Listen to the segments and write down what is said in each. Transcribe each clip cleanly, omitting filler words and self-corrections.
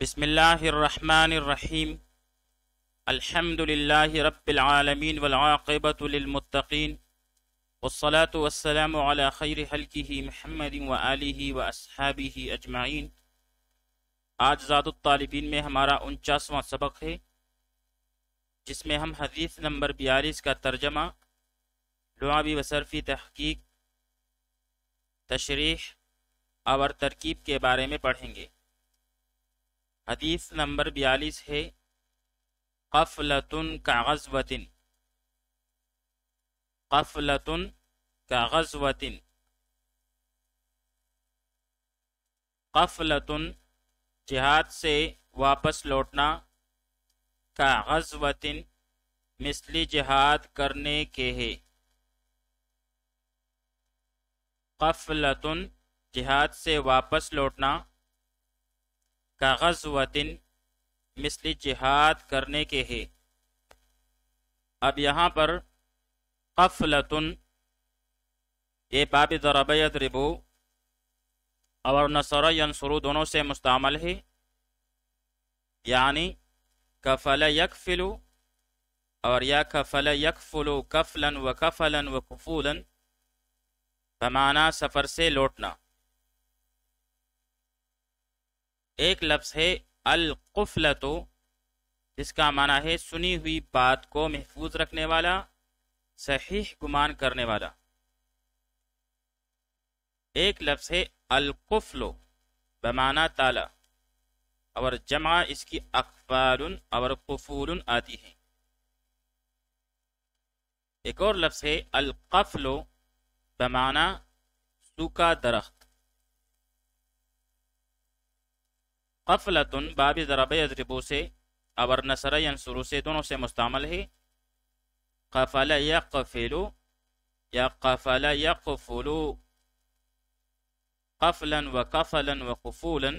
بسم اللہ الرحمن الرحیم الحمد للہ رب العالمین والعاقبۃ للمتقین والصلاة والسلام علی خیر خلقہ محمد وآلہ واصحابہ اجمعین۔ آج زاد الطالبین میں ہمارا 49واں سبق ہے، جس میں ہم حدیث نمبر 42 کا ترجمہ، لغوی و صرفی تحقیق، تشریح اور ترکیب کے بارے میں پڑھیں گے۔ حدیث نمبر 42 ہے، قفلۃ کغزوۃ۔ قفلۃ کغزوۃ۔ قفلۃ جہاد سے واپس لوٹنا، کغزوۃ مثل جہاد کرنے کے ہے۔ قفلۃ جہاد سے واپس لوٹنا، کغزوۃ مثل جہاد کرنے کے ہے۔ اب یہاں پر قفلۃ یہ باب ضرب یضرب اور نصر ینصر دونوں سے مستعمل ہے، یعنی کفل یکفل اور یا کفل یکفل کفلا و کفلا و کفولا بمعنی سفر سے لوٹنا۔ ایک لفظ ہے القفلۃ، جس کا معنی ہے سنی ہوئی بات کو محفوظ رکھنے والا، صحیح گمان کرنے والا۔ ایک لفظ ہے القفل بمعنی تالا، اور جمع اس کی اقفال اور قفول آتی ہے۔ ایک اور لفظ ہے القفل بمعنی سوکھا درخت۔ قفلۃ باب ضرب یضرب سے اور نصر ینصر سے دونوں سے مستعمل ہے۔ قفل یقفل یا قفل یقفل، قفلا و کفلا و قفولا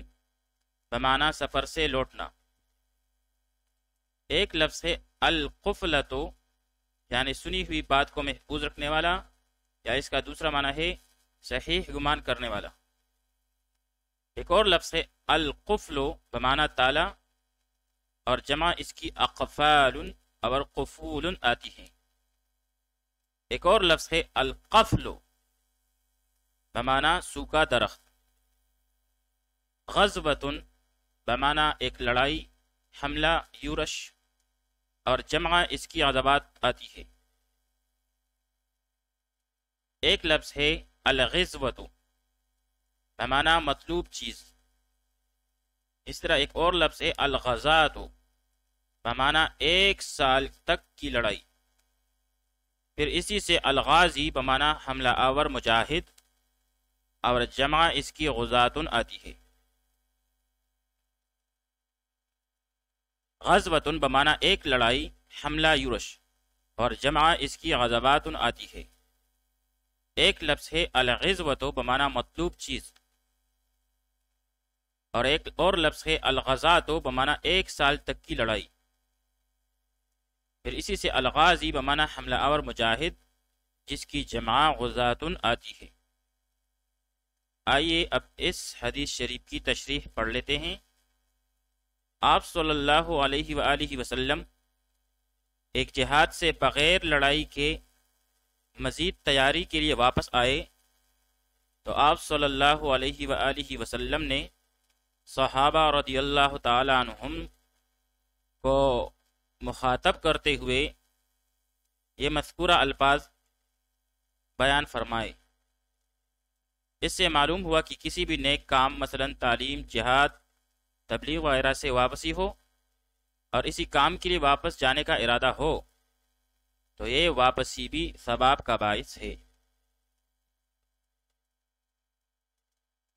بمعنی سفر سے لوٹنا۔ ایک لفظ ہے القفلۃ، یعنی سنی ہوئی بات کو محفوظ رکھنے والا، یا اس کا دوسرا معنی ہے صحیح گمان کرنے والا۔ ایک اور لفظ ہے القفل بمعنی تالا، اور جمع اس کی اقفال اور قفول آتی ہیں۔ ایک اور لفظ ہے القفل بمعنی سوکھا درخت۔ غزوۃ بمعنی ایک لڑائی، حملہ، یورش، اور جمع اس کی غزوات آتی ہے۔ ایک لفظ ہے الغزوۃ بمعنی مطلوب چیز۔ اس طرح ایک اور لفظ ہے الغزاۃ بمعنی ایک سال تک کی لڑائی۔ پھر اسی سے الغازی بمعنی حملہ آور، مجاہد، اور جمع اس کی غزات آتی ہے۔ غزوۃ بمعنی ایک لڑائی، حملہ، یورش، اور جمع اس کی غزوات آتی ہے۔ ایک لفظ ہے الغزوۃ بمعنی مطلوب چیز، اور ایک اور لفظ ہے الغزاۃ بمعنی ایک سال تک کی لڑائی۔ پھر اسی سے الغازی بمعنی حملہ آور، مجاہد، جس کی جمع غزات آتی ہے۔ آئیے اب اس حدیث شریف کی تشریح پڑھ لیتے ہیں۔ آپ صلی اللہ علیہ وآلہ وسلم ایک جہاد سے بغیر لڑائی کے مزید تیاری کے لیے واپس آئے، تو آپ صلی اللہ علیہ وآلہ وسلم نے صحابہ رضی اللہ تعالی عنہم کو مخاطب کرتے ہوئے یہ مذکورہ الفاظ بیان فرمائے۔ اس سے معلوم ہوا کہ کسی بھی نیک کام، مثلا تعلیم، جہاد، تبلیغ وغیرہ سے واپسی ہو، اور اسی کام کے لیے واپس جانے کا ارادہ ہو، تو یہ واپسی بھی ثواب کا باعث ہے۔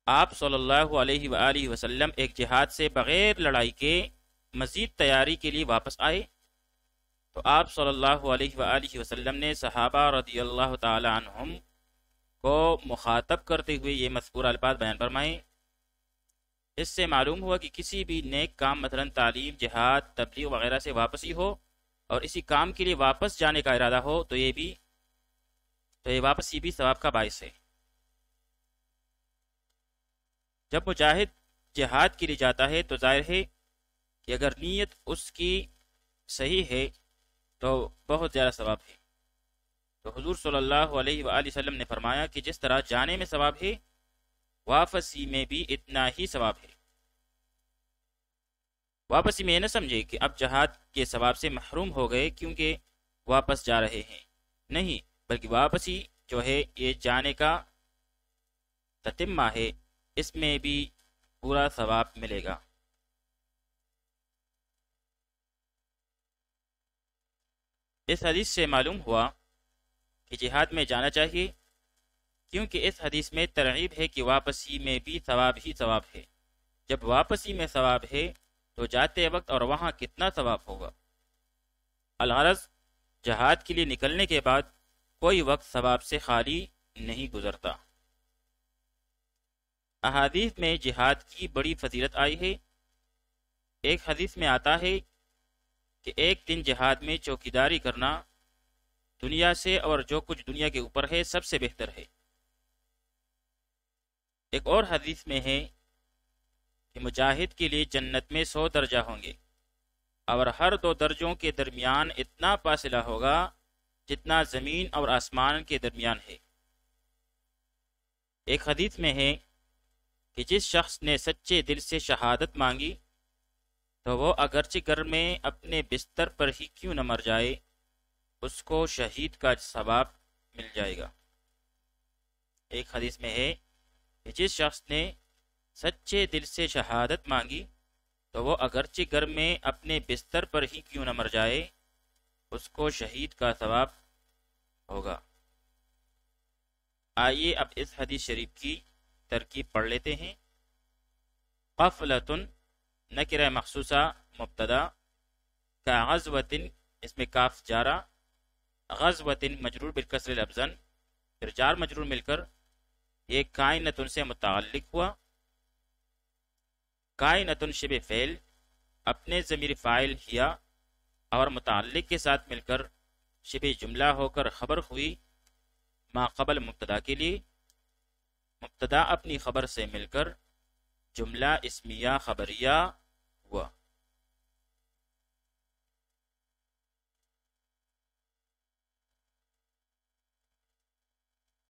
آپ صلی اللہ علیہ وآلہ وسلم ایک جہاد سے بغیر لڑائی کے مزید تیاری کے لیے واپس آئے، تو آپ صلی اللہ علیہ وآلہ وسلم نے صحابہ رضی اللہ تعالی عنہم کو مخاطب کرتے ہوئے یہ مذکورہ الفاظ بیان فرمائے۔ اس سے معلوم ہوا کہ کسی بھی نیک کام، مثلا تعلیم، جہاد، تبلیغ وغیرہ سے واپسی ہو، اور اسی کام کے لیے واپس جانے کا ارادہ ہو، تو یہ واپسی بھی ثواب کا باعث ہے۔ جب مجاہد جہاد کے لیے جاتا ہے تو ظاہر ہے کہ اگر نیت اس کی صحیح ہے تو بہت زیادہ ثواب ہے۔ تو حضور صلی اللہ علیہ وآلہ وسلم نے فرمایا کہ جس طرح جانے میں ثواب ہے، واپسی میں بھی اتنا ہی ثواب ہے۔ واپسی میں یہ نہ سمجھے کہ اب جہاد کے ثواب سے محروم ہو گئے کیونکہ واپس جا رہے ہیں، نہیں، بلکہ واپسی جو ہے یہ جانے کا تتمہ ہے، اس میں بھی پورا ثواب ملے گا۔ اس حدیث سے معلوم ہوا کہ جہاد میں جانا چاہیے، کیونکہ اس حدیث میں ترغیب ہے کہ واپسی میں بھی ثواب ہی ثواب ہے۔ جب واپسی میں ثواب ہے تو جاتے وقت اور وہاں کتنا ثواب ہوگا۔ الغرض جہاد کے لیے نکلنے کے بعد کوئی وقت ثواب سے خالی نہیں گزرتا۔ احادیث میں جہاد کی بڑی فضیلت آئی ہے۔ ایک حدیث میں آتا ہے کہ ایک دن جہاد میں چوکیداری کرنا دنیا سے اور جو کچھ دنیا کے اوپر ہے سب سے بہتر ہے۔ ایک اور حدیث میں ہے کہ مجاہد کے لیے جنت میں 100 درجہ ہوں گے، اور ہر 2 درجوں کے درمیان اتنا فاصلہ ہوگا جتنا زمین اور آسمان کے درمیان ہے۔ ایک حدیث میں ہے کہ جس شخص نے سچے دل سے شہادت مانگی تو وہ اگرچہ گھر میں اپنے بستر پر ہی کیوں نہ مر جائے، اس کو شہید کا ثواب مل جائے گا۔ ایک حدیث میں ہے کہ جس شخص نے سچے دل سے شہادت مانگی تو وہ اگرچہ گھر میں اپنے بستر پر ہی کیوں نہ مر جائے، اس کو شہید کا ثواب ہوگا۔ آئیے اب اس حدیث شریف کی ترکیب پڑھ لیتے ہیں۔ قفلۃ نکرہ مخصوصہ مبتدا، کا غزوۃ اس میں کاف جارہ، غزوۃ مجرور بالکسر الابزن، پھر جار مجرور مل کر یہ کائنۃ سے متعلق ہوا۔ کائنۃ شبہ فعل اپنے ضمیر فاعل ہیا اور متعلق کے ساتھ مل کر شبہ جملہ ہو کر خبر ہوئی ما قبل مبتدا کے لیے۔ مبتدا اپنی خبر سے مل کر جملہ اسمیہ خبریہ ہوا۔